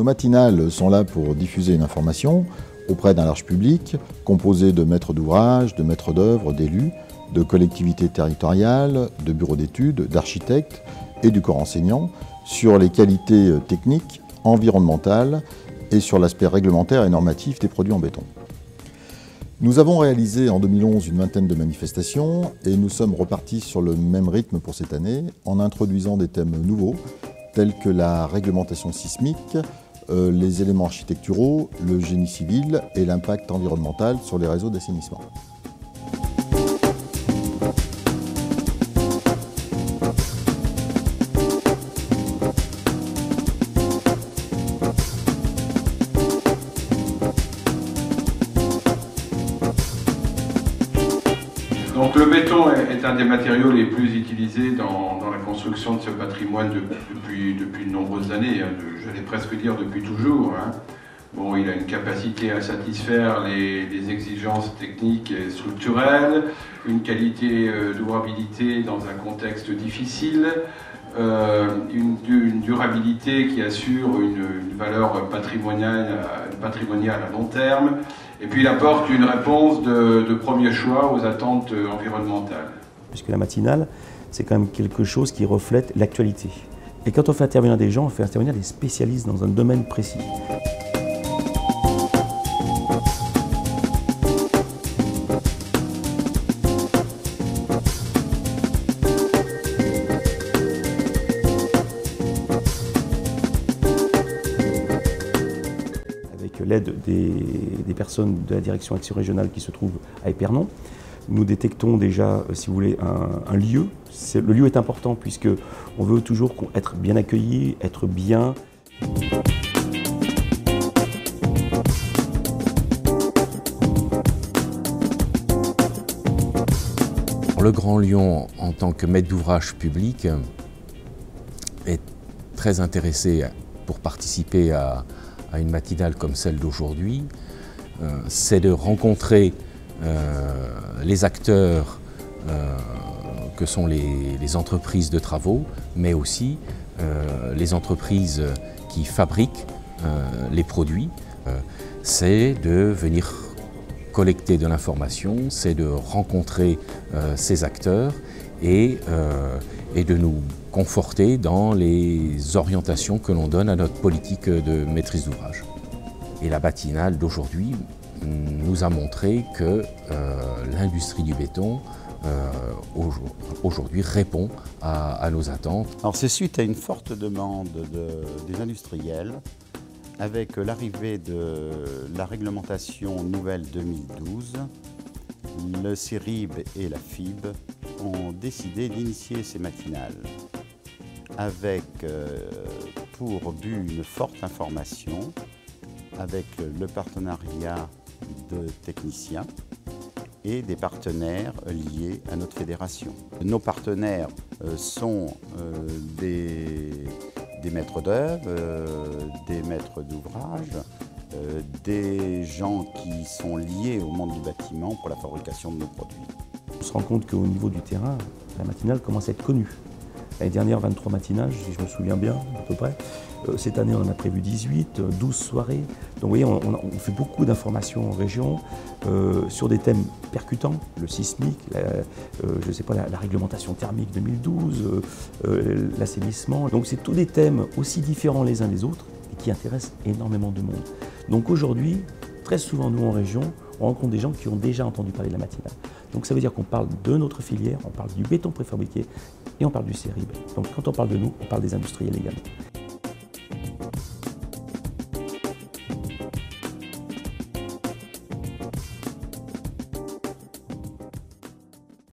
Nos matinales sont là pour diffuser une information auprès d'un large public, composé de maîtres d'ouvrage, de maîtres d'œuvre, d'élus, de collectivités territoriales, de bureaux d'études, d'architectes et du corps enseignant, sur les qualités techniques, environnementales et sur l'aspect réglementaire et normatif des produits en béton. Nous avons réalisé en 2011 une vingtaine de manifestations et nous sommes repartis sur le même rythme pour cette année en introduisant des thèmes nouveaux tels que la réglementation sismique, les éléments architecturaux, le génie civil et l'impact environnemental sur les réseaux d'assainissement. Donc le béton est un des matériaux les plus utilisés dans la construction de ce patrimoine depuis de nombreuses années, j'allais presque dire depuis toujours. Bon, il a une capacité à satisfaire les exigences techniques et structurelles, une qualité d'ouvrabilité dans un contexte difficile, une durabilité qui assure une valeur patrimoniale à long terme, et puis il apporte une réponse de premier choix aux attentes environnementales. Puisque la matinale, c'est quand même quelque chose qui reflète l'actualité. Et quand on fait intervenir des gens, on fait intervenir des spécialistes dans un domaine précis. Avec l'aide des personnes de la direction Action Régionale qui se trouvent à Épernon, nous détectons déjà, si vous voulez, un lieu. Le lieu est important puisqu'on veut toujours être bien accueilli, être bien. Le Grand Lyon, en tant que maître d'ouvrage public, est très intéressé pour participer à une matinale comme celle d'aujourd'hui. C'est de rencontrer les acteurs que sont les entreprises de travaux, mais aussi les entreprises qui fabriquent les produits. C'est de venir collecter de l'information, c'est de rencontrer ces acteurs et de nous conforter dans les orientations que l'on donne à notre politique de maîtrise d'ouvrage. Et la matinale d'aujourd'hui nous a montré que l'industrie du béton aujourd'hui répond à nos attentes. Alors c'est suite à une forte demande des industriels avec l'arrivée de la réglementation nouvelle 2012, le CIRIB et la FIB ont décidé d'initier ces matinales avec pour but une forte information avec le partenariat de techniciens et des partenaires liés à notre fédération. Nos partenaires sont des maîtres d'œuvre, des maîtres d'ouvrage, des gens qui sont liés au monde du bâtiment pour la fabrication de nos produits. On se rend compte qu'au niveau du terrain, la matinale commence à être connue. L'année dernière, 23 matinales, si je me souviens bien, à peu près. Cette année, on en a prévu 18, 12 soirées. Donc vous voyez, on fait beaucoup d'informations en région sur des thèmes percutants, le sismique, je ne sais pas, la réglementation thermique 2012, l'assainissement. Donc c'est tous des thèmes aussi différents les uns des autres et qui intéressent énormément de monde. Donc aujourd'hui, très souvent, nous en région, on rencontre des gens qui ont déjà entendu parler de la matinale. Donc ça veut dire qu'on parle de notre filière, on parle du béton préfabriqué et on parle du CIRIB. Donc quand on parle de nous, on parle des industriels également.